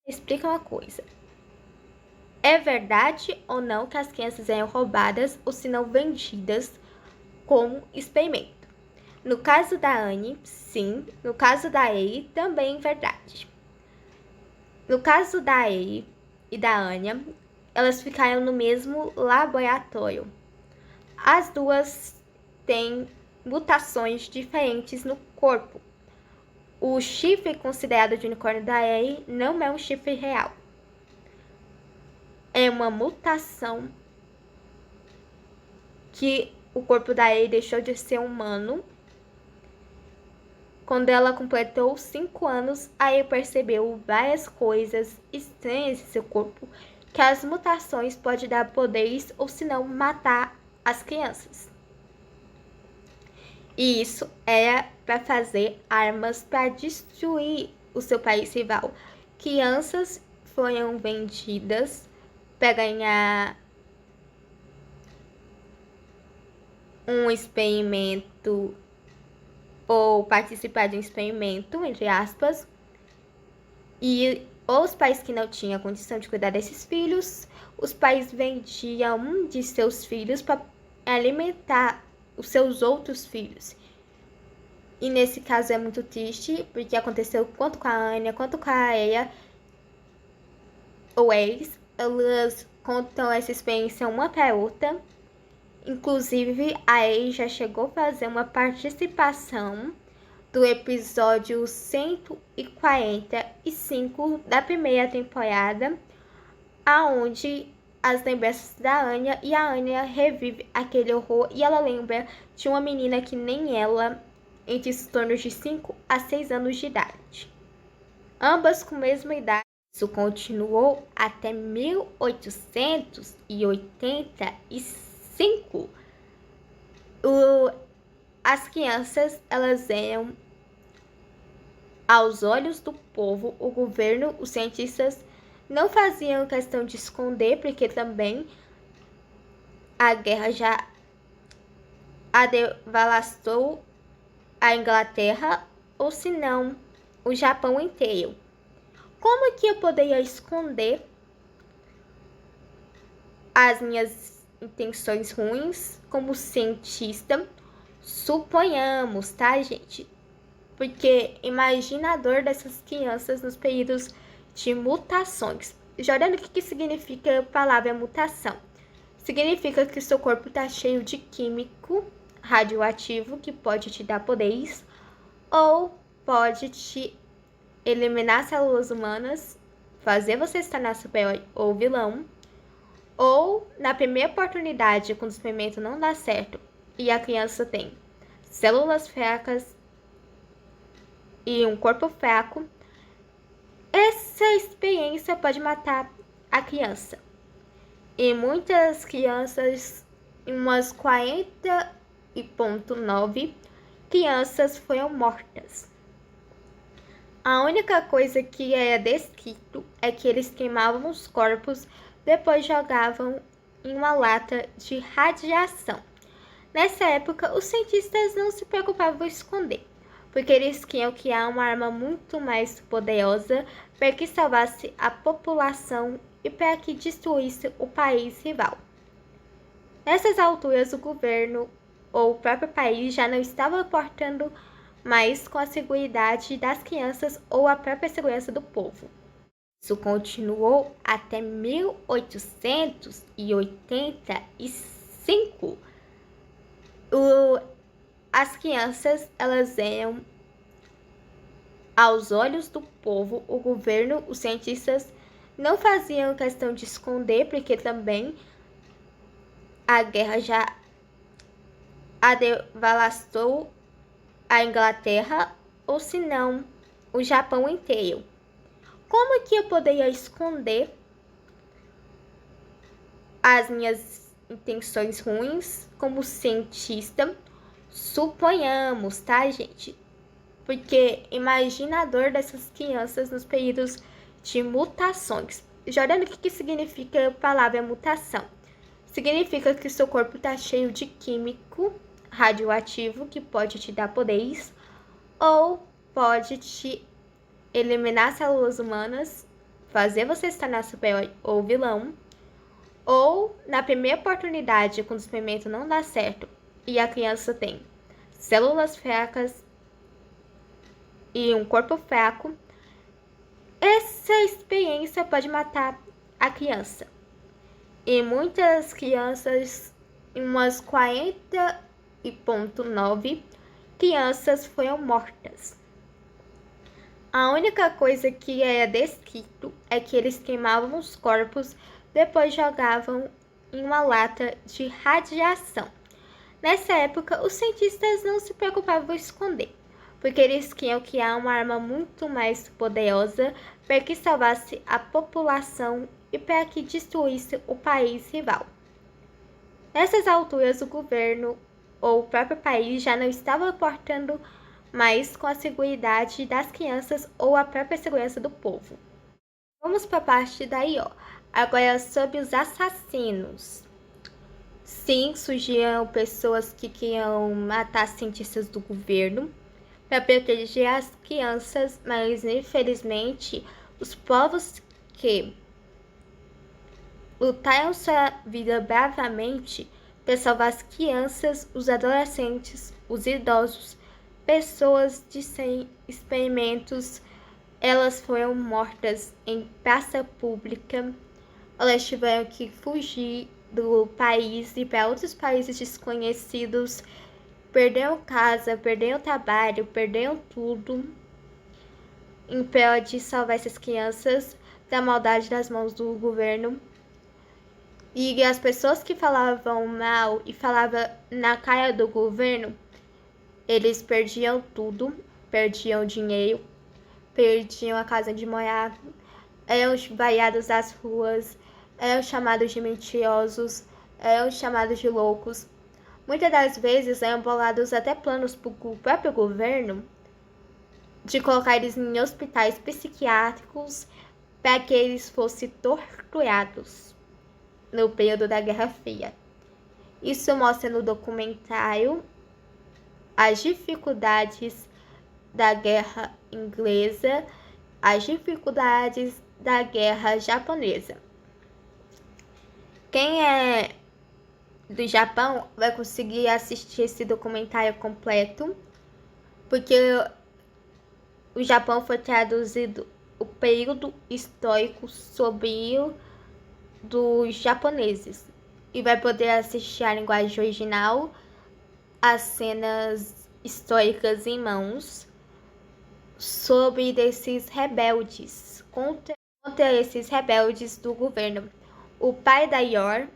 Explica uma coisa. É verdade ou não que as crianças eram roubadas ou se não vendidas como experimento? No caso da Anne, sim. No caso da Ellie, também verdade. No caso da Ellie e da Anya, elas ficaram no mesmo laboratório. As duas têm mutações diferentes no corpo. O chifre considerado de unicórnio da Ellie não é um chifre real. É uma mutação que o corpo da Ellie deixou de ser humano. Quando ela completou 5 anos, a Ellie percebeu várias coisas estranhas em seu corpo, que as mutações podem dar poderes ou se não matar as crianças. E isso era para fazer armas para destruir o seu país rival. Crianças foram vendidas para ganhar um experimento ou participar de um experimento, entre aspas, e os pais que não tinham condição de cuidar desses filhos, os pais vendiam um de seus filhos para alimentar os seus outros filhos. E nesse caso é muito triste, porque aconteceu tanto com a Anya quanto com a Aya, ou eles, elas contam essa experiência uma para outra. Inclusive, a Aya já chegou a fazer uma participação do episódio 145 da primeira temporada, aonde as lembranças da Anya e a Anya revive aquele horror e ela lembra de uma menina que nem ela, entre os tornos de 5 a 6 anos de idade. Ambas com a mesma idade. Isso continuou até 1885. As crianças, elas eram, aos olhos do povo, o governo, os cientistas não faziam questão de esconder, porque também a guerra já devastou a Inglaterra, ou se não, o Japão inteiro. Como que eu poderia esconder as minhas intenções ruins como cientista? Suponhamos, tá, gente? Porque imagina a dor dessas crianças nos períodos de mutações. Já olhando o que significa a palavra mutação. Significa que seu corpo está cheio de químico radioativo que pode te dar poderes ou pode te eliminar células humanas, fazer você se tornar super ou vilão, ou na primeira oportunidade, quando o experimento não dá certo e a criança tem células fracas e um corpo fraco, essa experiência pode matar a criança. E muitas crianças, umas 40,9 crianças foram mortas. A única coisa que é descrito é que eles queimavam os corpos, depois jogavam em uma lata de radiação. Nessa época, os cientistas não se preocupavam em esconder, porque eles queriam criar uma arma muito mais poderosa para que salvasse a população e para que destruísse o país rival. Nessas alturas, o governo ou o próprio país já não estava importando mais com a segurança das crianças ou a própria segurança do povo. Isso continuou até 1885. As crianças, elas eram, aos olhos do povo, o governo, os cientistas não faziam questão de esconder, porque também a guerra já devastou a Inglaterra, ou se não, o Japão inteiro. Como que eu poderia esconder as minhas intenções ruins como cientista? Suponhamos, tá, gente? Porque imagina a dor dessas crianças nos períodos de mutações. Já olhando o que significa a palavra mutação. Significa que seu corpo está cheio de químico radioativo que pode te dar poderes ou pode te eliminar células humanas, fazer você se tornar super ou vilão, ou na primeira oportunidade, quando o experimento não dá certo e a criança tem células fracas e um corpo fraco, essa experiência pode matar a criança. E muitas crianças, umas 40,9 crianças foram mortas. A única coisa que era descrito é que eles queimavam os corpos, depois jogavam em uma lata de radiação. Nessa época, os cientistas não se preocupavam em esconder, porque eles queriam criar uma arma muito mais poderosa para que salvasse a população e para que destruísse o país rival. Nessas alturas, o governo ou o próprio país já não estava importando mais com a segurança das crianças ou a própria segurança do povo. Vamos para a parte daí, ó. Agora sobre os assassinos. Sim, surgiram pessoas que queriam matar cientistas do governo para proteger as crianças, mas infelizmente os povos que lutaram sua vida bravamente para salvar as crianças, os adolescentes, os idosos, pessoas de sem experimentos, elas foram mortas em praça pública. Elas tiveram que fugir do país e para outros países desconhecidos. Perderam casa, perderam trabalho, perderam tudo em prol de salvar essas crianças da maldade das mãos do governo. E as pessoas que falavam mal e falavam na cara do governo, eles perdiam tudo, perdiam dinheiro, perdiam a casa de morar, eram vaiados às ruas, eram chamados de mentirosos, eram chamados de loucos. Muitas das vezes eram bolados até planos para o próprio governo de colocar eles em hospitais psiquiátricos para que eles fossem torturados no período da Guerra Fria. Isso mostra no documentário as dificuldades da guerra inglesa, as dificuldades da guerra japonesa. Quem é do Japão vai conseguir assistir esse documentário completo, porque o Japão foi traduzido o período histórico sombrio dos japoneses e vai poder assistir a linguagem original, as cenas históricas em mãos sobre desses rebeldes, contra esses rebeldes do governo. O pai da Yor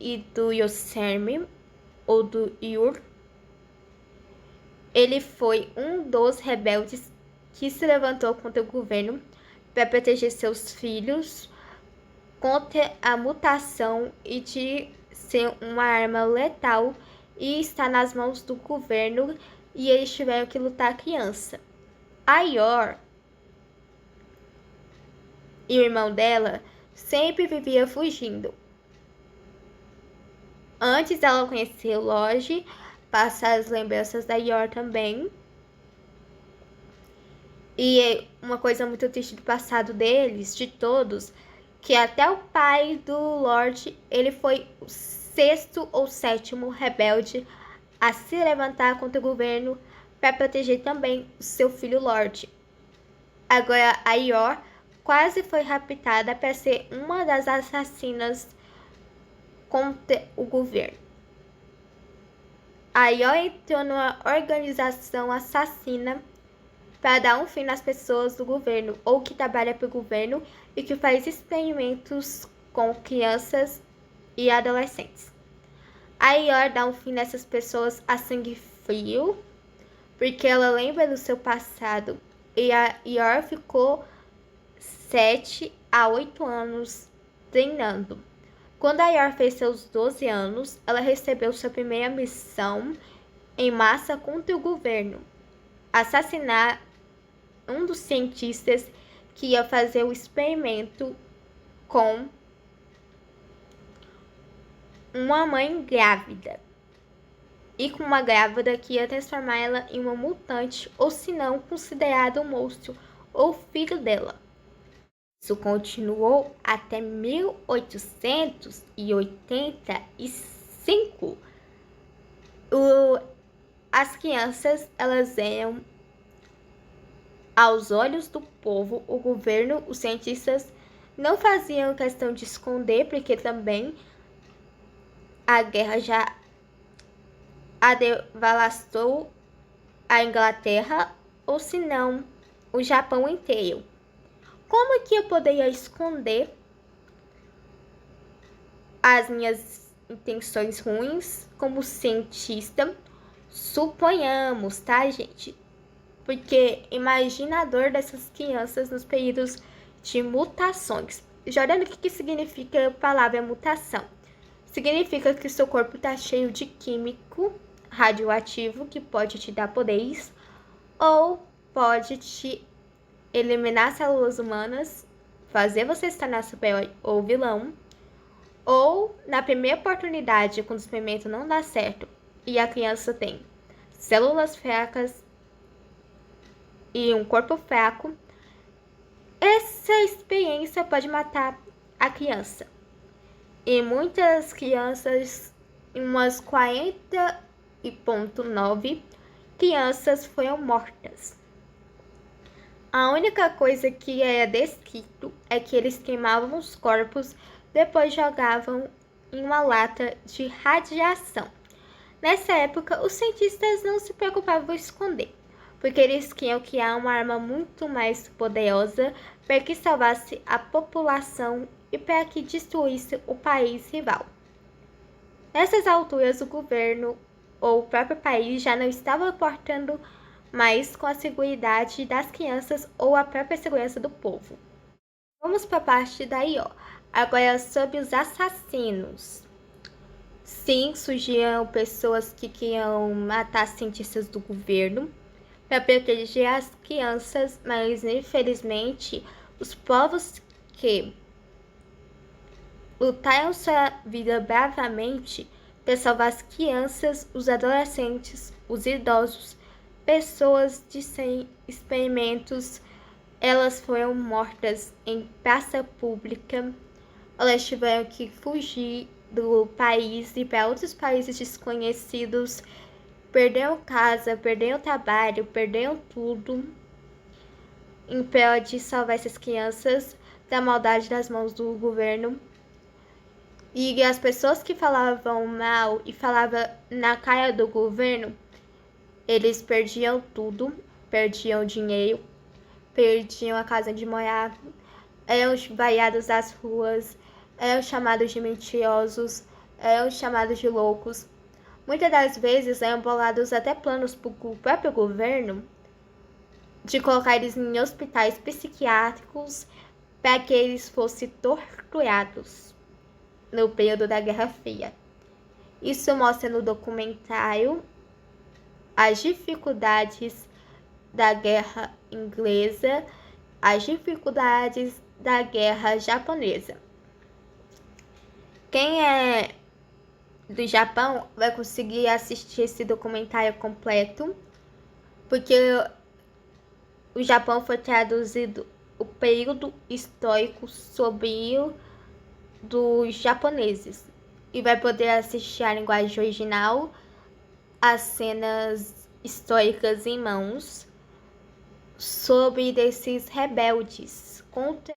e do Yosemite, ou do Yur, ele foi um dos rebeldes que se levantou contra o governo para proteger seus filhos contra a mutação e de ser uma arma letal e está nas mãos do governo, e eles tiveram que lutar a criança. A Yor e o irmão dela sempre vivia fugindo. Antes dela conhecer o Lodge, passar as lembranças da Yor também. E uma coisa muito triste do passado deles, de todos, que até o pai do Lorde, ele foi o 6º ou 7º rebelde a se levantar contra o governo para proteger também o seu filho Lorde. Agora a Yor quase foi raptada para ser uma das assassinas contra o governo. A Yor entrou numa organização assassina para dar um fim nas pessoas do governo ou que trabalha para o governo e que faz experimentos com crianças e adolescentes. A Yor dá um fim nessas pessoas a sangue frio, porque ela lembra do seu passado, e a Yor ficou 7 a 8 anos treinando. Quando a Yor fez seus 12 anos, ela recebeu sua primeira missão em massa contra o governo: assassinar um dos cientistas que ia fazer o experimento com uma mãe grávida. E com uma grávida que ia transformar ela em uma mutante, ou se não, considerada um monstro ou filho dela. Isso continuou até 1885. As crianças, elas eram, aos olhos do povo, o governo, os cientistas não faziam questão de esconder, porque também a guerra já devastou a Inglaterra, ou se não, o Japão inteiro. Como que eu poderia esconder as minhas intenções ruins como cientista? Suponhamos, tá, gente? Porque imagina a dor dessas crianças nos períodos de mutações. Jordana, o que significa a palavra mutação? Significa que seu corpo está cheio de químico radioativo que pode te dar poderes ou pode te eliminar células humanas, fazer você se tornar super-herói ou vilão, ou na primeira oportunidade, quando o experimento não dá certo e a criança tem células fracas e um corpo fraco, essa experiência pode matar a criança. E muitas crianças, umas 40,9 crianças foram mortas. A única coisa que é descrito é que eles queimavam os corpos, depois jogavam em uma lata de radiação. Nessa época, os cientistas não se preocupavam em esconder, porque eles queriam criar uma arma muito mais poderosa para que salvasse a população e para que destruísse o país rival. Nessas alturas, o governo ou o próprio país já não estava importando mais com a segurança das crianças ou a própria segurança do povo. Vamos para a parte daí, ó. Agora, sobre os assassinos. Sim, surgiram pessoas que queriam matar cientistas do governo para proteger as crianças, mas infelizmente os povos que lutaram sua vida bravamente para salvar as crianças, os adolescentes, os idosos, pessoas de sem experimentos, elas foram mortas em praça pública. Elas tiveram que fugir do país e para outros países desconhecidos. Perderam casa, perderam trabalho, perderam tudo em prol de salvar essas crianças da maldade das mãos do governo. E as pessoas que falavam mal e falavam na cara do governo, eles perdiam tudo, perdiam dinheiro, perdiam a casa de morar, eram vaiados das ruas, eram chamados de mentirosos, eram chamados de loucos. Muitas das vezes eram bolados até planos para o próprio governo de colocar eles em hospitais psiquiátricos para que eles fossem torturados no período da Guerra Fria. Isso mostra no documentário as dificuldades da Guerra Inglesa, as dificuldades da Guerra Japonesa. Quem é do Japão vai conseguir assistir esse documentário completo, porque o Japão foi traduzido o período histórico sombrio dos japoneses e vai poder assistir a linguagem original, as cenas históricas em mãos sobre desses rebeldes contra